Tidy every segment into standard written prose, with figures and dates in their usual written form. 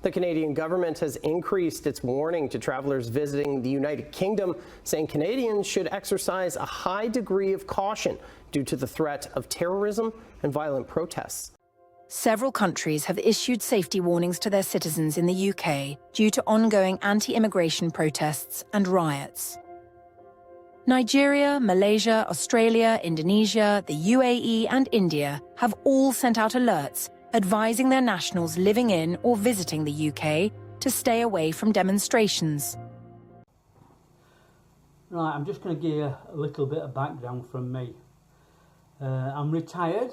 The Canadian government has increased its warning to travelers visiting the United Kingdom, saying Canadians should exercise a high degree of caution due to the threat of terrorism and violent protests. Several countries have issued safety warnings to their citizens in the UK due to ongoing anti-immigration protests and riots. Nigeria, Malaysia, Australia, Indonesia, the UAE and India have all sent out alerts advising their nationals living in or visiting the UK to stay away from demonstrations. Right, I'm just going to give you a little bit of background from me. I'm retired,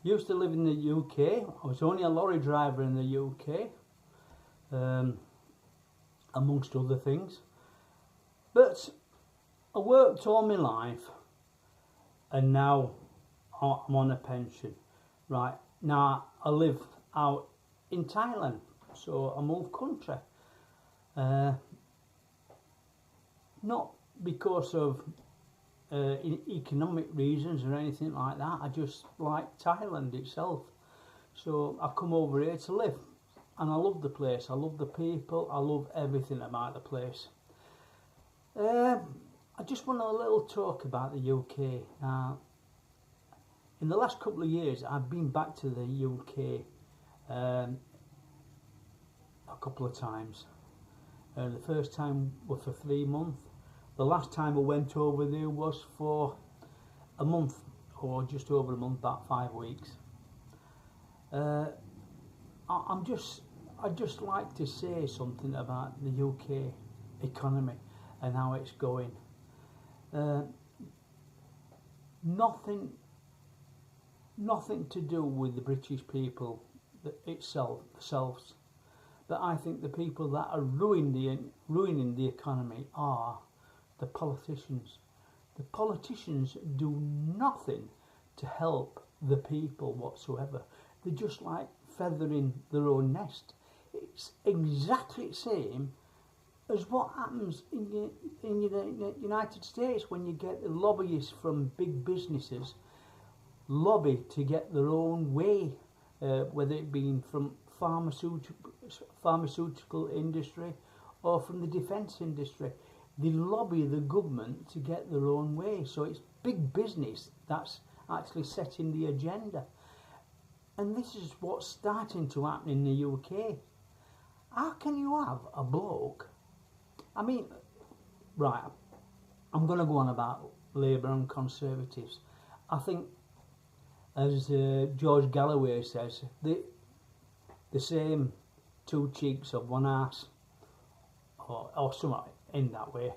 used to live in the UK. I was only a lorry driver in the UK, amongst other things. But I worked all my life and now I'm on a pension. Right, now I live out in Thailand, so I moved country. Not because of economic reasons or anything like that. I just like Thailand itself. So I come over here to live and I love the place. I love the people. I love everything about the place. I just want a little talk about the UK. Now, in the last couple of years, I've been back to the UK a couple of times. The first time was for 3 months. The last time I went over there was for a month, or just over a month, about 5 weeks. I'd just like to say something about the UK economy and how it's going. Nothing to do with the British people themselves, but I think the people that are ruining the economy are the politicians. The politicians do nothing to help the people whatsoever. They're just like feathering their own nest. It's exactly the same as what happens in the United States when you get the lobbyists from big businesses lobby to get their own way, whether it be from pharmaceutical industry or from the defence industry. They lobby the government to get their own way. So it's big business that's actually setting the agenda. And this is what's starting to happen in the UK. How can you have a bloke? I mean, right, I'm going to go on about Labour and Conservatives. I think, as George Galloway says, the same two cheeks of one arse, or something in that way.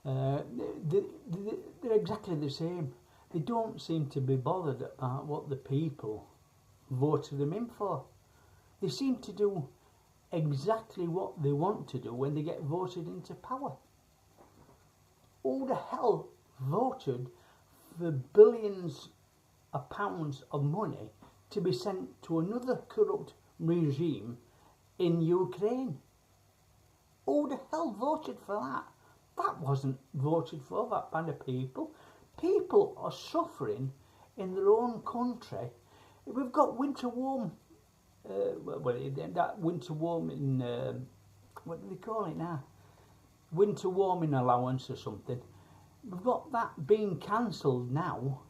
They're exactly the same. They don't seem to be bothered about what the people voted them in for. They seem to do exactly what they want to do when they get voted into power. Who the hell voted for billions of pounds of money to be sent to another corrupt regime in Ukraine? Who the hell voted for that? That wasn't voted for, that band of people. People are suffering in their own country. We've got winter warm, that winter warming, what do they call it now? Winter warming allowance or something. We've got that being cancelled now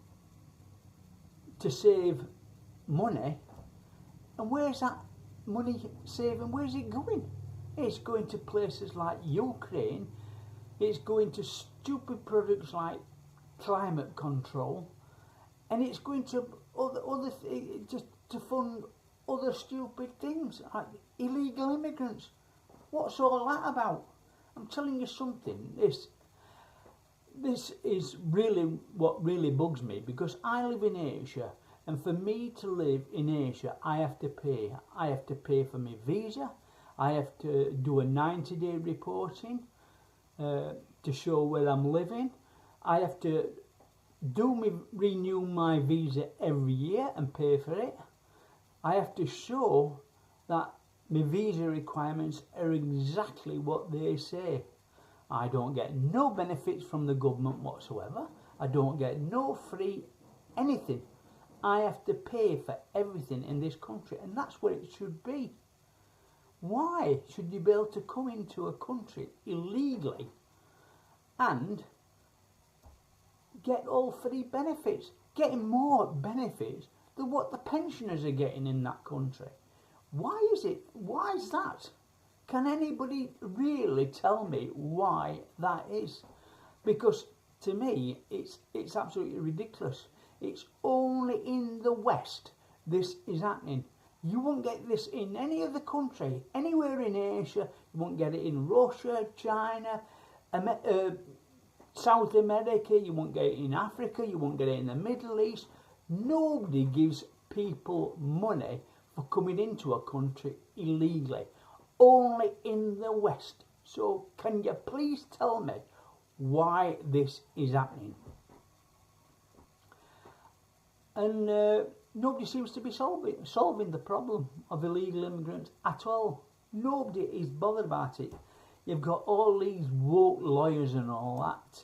to save money. And where's that money saving? Where's it going? It's going to places like Ukraine. It's going to stupid products like climate control, and it's going to just to fund other stupid things like illegal immigrants. What's all that about? I'm telling you something. This is really what really bugs me, because I live in Asia, and for me to live in Asia, I have to pay. I have to pay for my visa. I have to do a 90-day reporting to show where I'm living. I have to renew my visa every year and pay for it. I have to show that my visa requirements are exactly what they say. I don't get no benefits from the government whatsoever. I don't get no free anything. I have to pay for everything in this country, and that's what it should be. Why should you be able to come into a country illegally and get all free benefits, getting more benefits than what the pensioners are getting in that country? Why is it? Why is that? Can anybody really tell me why that is? Because to me, it's absolutely ridiculous. It's only in the West this is happening. You won't get this in any other country, anywhere in Asia. You won't get it in Russia, China, South America. You won't get it in Africa. You won't get it in the Middle East. Nobody gives people money for coming into a country illegally. Only in the West. So can you please tell me why this is happening? And nobody seems to be solving the problem of illegal immigrants at all. Nobody is bothered about it. You've got all these woke lawyers and all that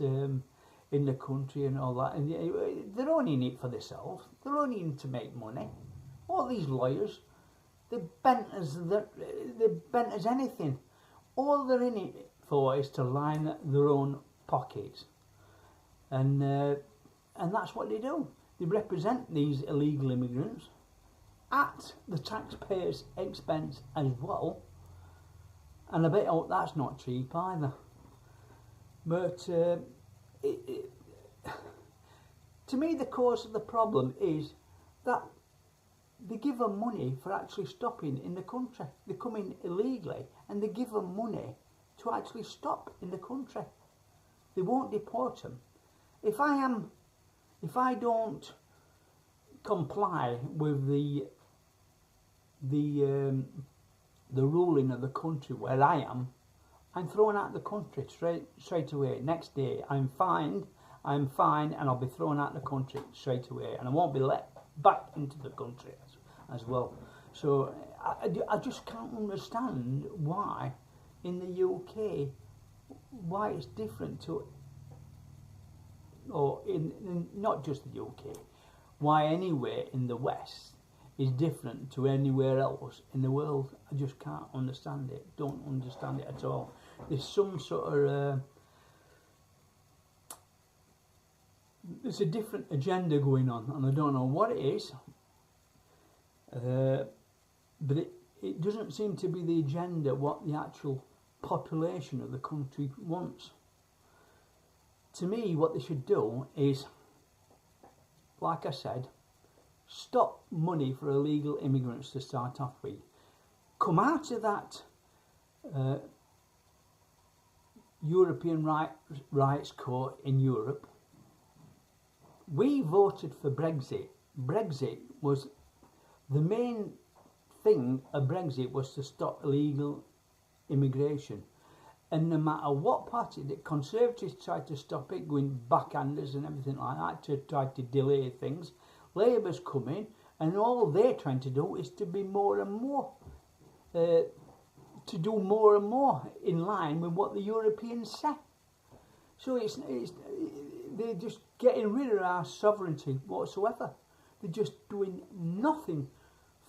in the country and all that, and they're only in it for themselves. They're only in to make money. All these lawyers, they're bent as anything. All they're in it for is to line their own pockets, and that's what they do. They represent these illegal immigrants at the taxpayers' expense as well, and I bet that's not cheap either. But to me, the cause of the problem is that they give them money for actually stopping in the country. They come in illegally and they give them money to actually stop in the country. They won't deport them. If I don't comply with the ruling of the country where I am, I'm thrown out of the country straight away. Next day, I'm fined, and I'll be thrown out of the country straight away, and I won't be let back into the country as well. So I just can't understand why in the UK, why it's different to, or in not just the UK, why anywhere in the West is different to anywhere else in the world. I just can't understand it. Don't understand it at all. There's some sort of there's a different agenda going on, and I don't know what it is, but it doesn't seem to be the agenda what the actual population of the country wants. To me, what they should do is, like I said, stop money for illegal immigrants to start off with. Come out of that European Rights Court in Europe. We voted for Brexit. Brexit was the main thing of Brexit, was to stop illegal immigration. And no matter what party, the Conservatives tried to stop it, going backhanders and everything like that, to try to delay things. Labour's come in, and all they're trying to do is to be more and more, to do more and more in line with what the Europeans say. So they're just getting rid of our sovereignty whatsoever. They're just doing nothing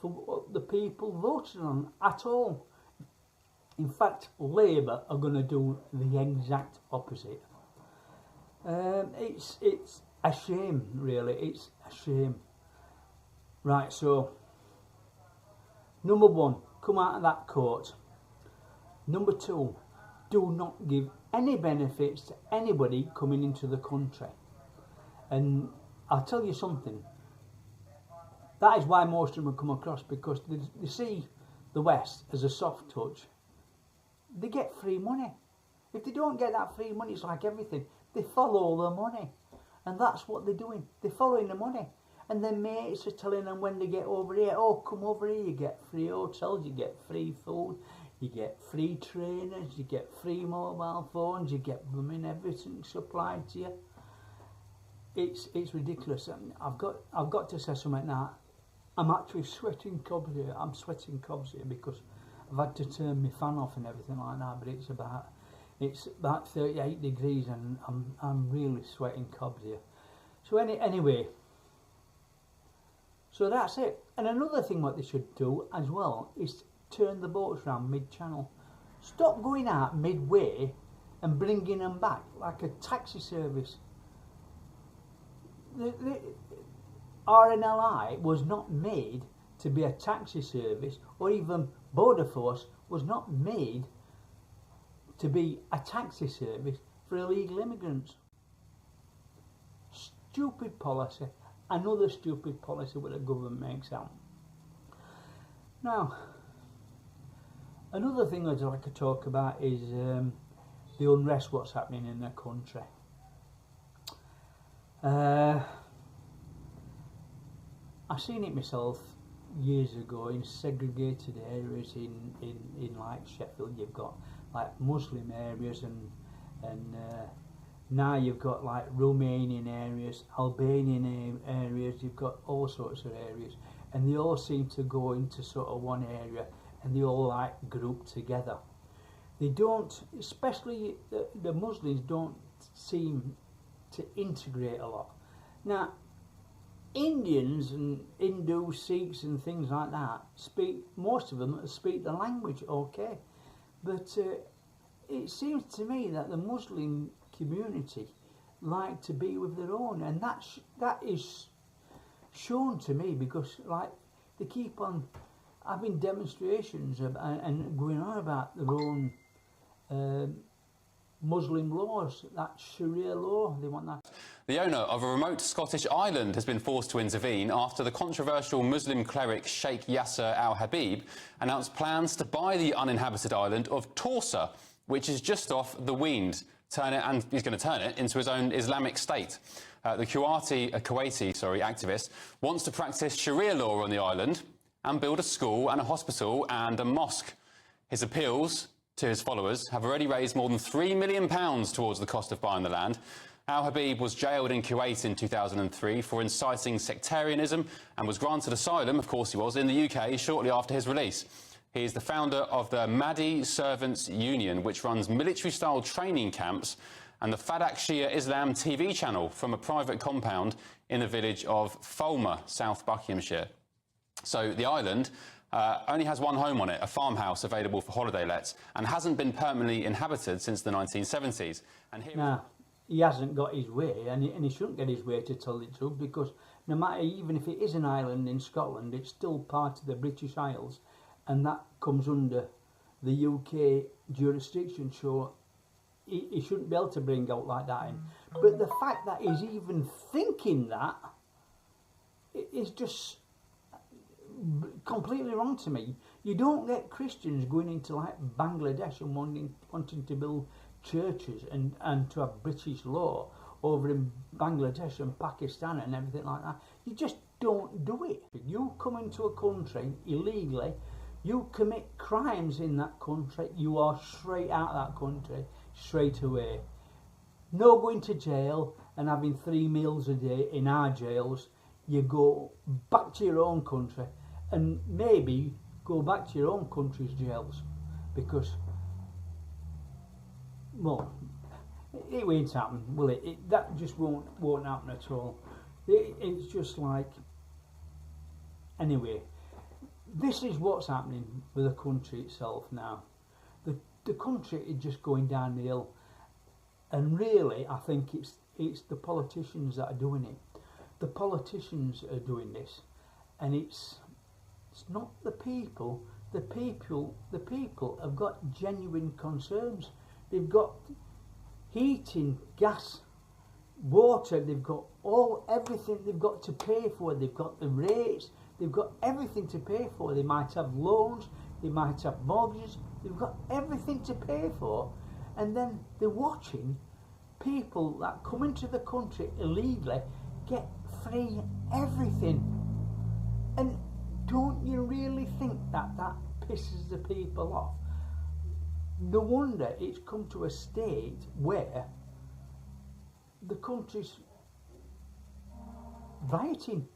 for what the people voted on at all. In fact, Labour are going to do the exact opposite. It's a shame, really. It's a shame. Right, so number one, come out of that court. Number two, do not give any benefits to anybody coming into the country. And I'll tell you something. That is why most of them come across, because they see the West as a soft touch. They get free money. If they don't get that free money, it's like everything. They follow the money. And that's what they're doing. They're following the money. And their mates are telling them when they get over here, oh, come over here, you get free hotels, you get free food, you get free trainers, you get free mobile phones, you get everything supplied to you. It's ridiculous. I've got to say something now. I'm actually sweating cobs here. I'm sweating cobs here because I've had to turn my fan off and everything like that, but it's about 38 degrees and I'm really sweating cobs here. So anyway, so that's it. And another thing what they should do as well is turn the boats around mid-channel. Stop going out midway and bringing them back like a taxi service. The RNLI was not made to be a taxi service, or even Border Force was not made to be a taxi service for illegal immigrants. Stupid policy, another stupid policy what the government makes out. Now, another thing I'd like to talk about is the unrest what's happening in the country. I've seen it myself years ago in segregated areas in like Sheffield. You've got like Muslim areas and now you've got like Romanian areas, Albanian areas, you've got all sorts of areas, and they all seem to go into sort of one area and they all like group together. They don't, especially the Muslims don't seem to integrate a lot. Now, Indians and Hindu, Sikhs and things like that most of them speak the language okay, but it seems to me that the Muslim community like to be with their own, and that is shown to me because like they keep on having demonstrations and going on about their own Muslim laws, that Sharia law, they want that. The owner of a remote Scottish island has been forced to intervene after the controversial Muslim cleric Sheikh Yasser al-Habib announced plans to buy the uninhabited island of Torsa, which is just off the Weend, and he's going to turn it into his own Islamic state. The Kuwaiti activist wants to practice Sharia law on the island and build a school and a hospital and a mosque. His appeals to his followers have already raised more than £3 million towards the cost of buying the land. Al-Habib was jailed in Kuwait in 2003 for inciting sectarianism and was granted asylum, of course he was, in the UK shortly after his release. He is the founder of the Mahdi Servants Union, which runs military-style training camps, and the Fadak Shia Islam TV channel from a private compound in the village of Fulmer, South Buckinghamshire. So the island only has one home on it, a farmhouse available for holiday lets, and hasn't been permanently inhabited since the 1970s. And here now, he hasn't got his way, and he shouldn't get his way, to tell the truth, because no matter, even if it is an island in Scotland, it's still part of the British Isles, and that comes under the UK jurisdiction, so he shouldn't be able to bring out like that in. But the fact that he's even thinking that is just completely wrong to me. You don't get Christians going into like Bangladesh and wanting to build churches and to have British law over in Bangladesh and Pakistan and everything like that. You just don't do it. You come into a country illegally, you commit crimes in that country, you are straight out of that country straight away. No going to jail and having 3 meals a day in our jails. You go back to your own country and maybe go back to your own country's jails, because, well, it won't happen, will it? That just won't happen at all. It's just like, anyway, this is what's happening with the country itself now. The country is just going down the hill, and really I think it's the politicians that are doing it. The politicians are doing this, and it's not the people. The people have got genuine concerns. They've got heating, gas, water, they've got everything they've got to pay for. They've got the rates, they've got everything to pay for. They might have loans, they might have mortgages, they've got everything to pay for, and then they're watching people that come into the country illegally get free everything. And don't you really think that pisses the people off? No wonder it's come to a state where the country's rioting,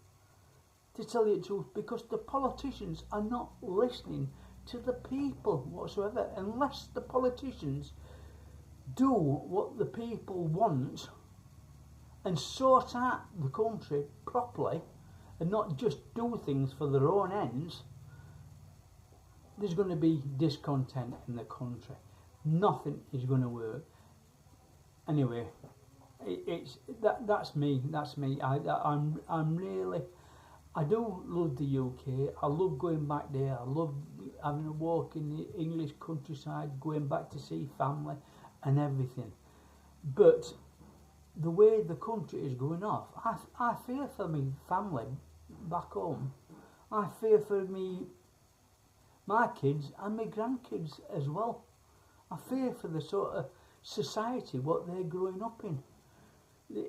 to tell you the truth, because the politicians are not listening to the people whatsoever. Unless the politicians do what the people want and sort out the country properly and not just do things for their own ends, there's going to be discontent in the country. Nothing is going to work. Anyway, that's me. I'm really, I do love the UK. I love going back there. I love having a walk in the English countryside, going back to see family and everything. But the way the country is going off, I fear for me family back home. I fear for my kids and my grandkids as well. I fear for the sort of society what they're growing up in.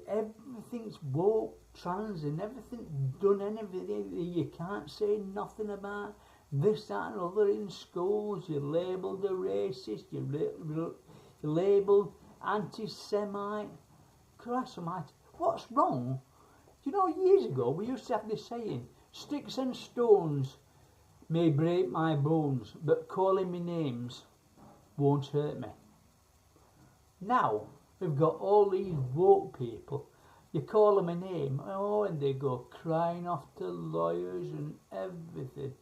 Everything's woke, trans, and everything done. Anything you can't say nothing about this, that, and other in schools. You're labelled a racist. You're labelled anti-Semite. Christ almighty, what's wrong? You know, years ago we used to have this saying: "Sticks and stones may break my bones, but calling me names won't hurt me." Now we've got all these woke people. You call them a name, oh, and they go crying off to lawyers and everything.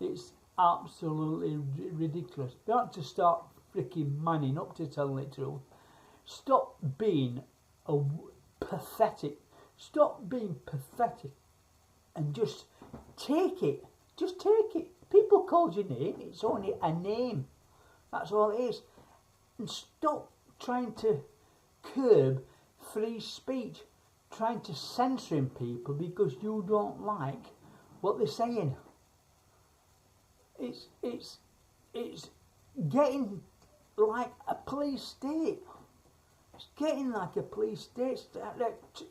It's absolutely ridiculous. You ought to start freaking manning up, to tell the truth. Stop being pathetic. Stop being pathetic and just take it. Just take it. People called your name. It's only a name. That's all it is. And stop trying to curb free speech, trying to censoring people because you don't like what they're saying. It's getting like a police state. It's getting like a police state.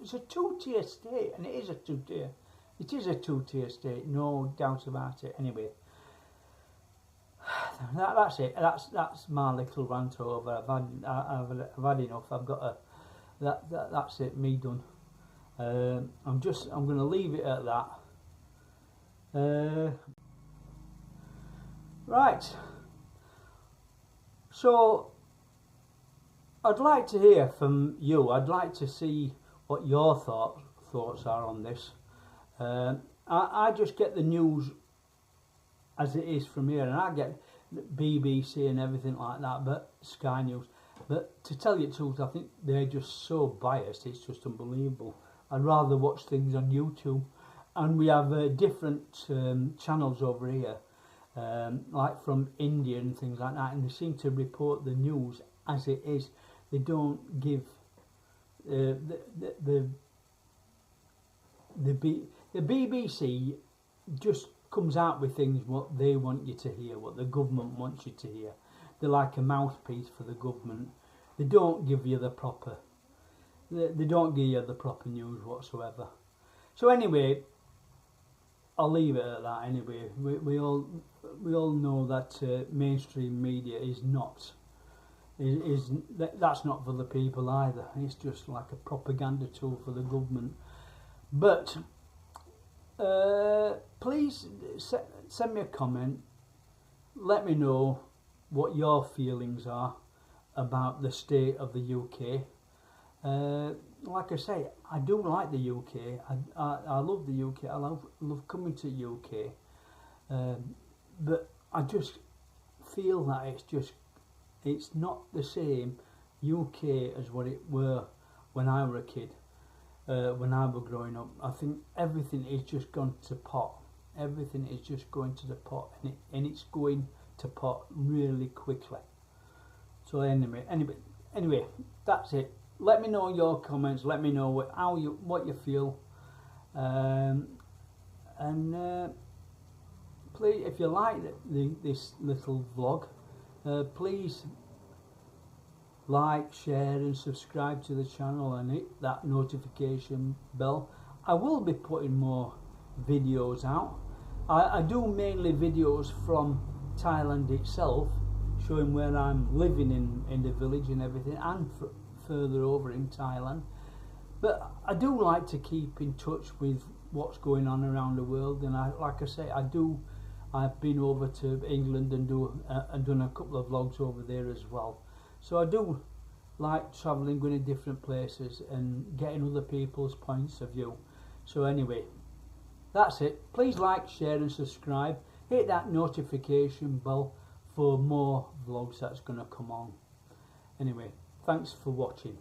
It's a two-tier state, and it is a two-tier. It is a two-tier state, no doubt about it. Anyway, that's it. That's my little rant over. I've had enough. I've got a. That's it. Me done. I'm going to leave it at that. Right. So I'd like to hear from you. I'd like to see what your thoughts are on this. I just get the news as it is from here, and I get BBC and everything like that, but Sky News. But to tell you the truth, I think they're just so biased, it's just unbelievable. I'd rather watch things on YouTube. And we have different channels over here, like from India and things like that, and they seem to report the news as it is. They don't give the BBC just comes out with things what they want you to hear, what the government wants you to hear. They're like a mouthpiece for the government. They don't give you the proper. They don't give you the proper news whatsoever. So anyway, I'll leave it at that. Anyway, we all know that mainstream media is not. That's not for the people either. It's just like a propaganda tool for the government. But please send me a comment. Let me know what your feelings are about the state of the UK. Like I say, I do like the UK. I love the UK. I love coming to UK. But I just feel that it's not the same UK as what it were when I were a kid. When I was growing up, I think everything is just gone to pot. Everything is just going to the pot, and it's going to pot really quickly. So anyway, that's it. Let me know your comments. Let me know what you feel, and please, if you like this little vlog, please like, share and subscribe to the channel and hit that notification bell. I will be putting more videos out. I do mainly videos from Thailand itself, showing where I'm living in the village and everything, and further over in Thailand. But I do like to keep in touch with what's going on around the world, and like I say, I've been over to England and done a couple of vlogs over there as well. So I do like travelling, going to different places and getting other people's points of view. So anyway, that's it. Please like, share and subscribe. hit that notification bell for more vlogs that's going to come on. Anyway, thanks for watching.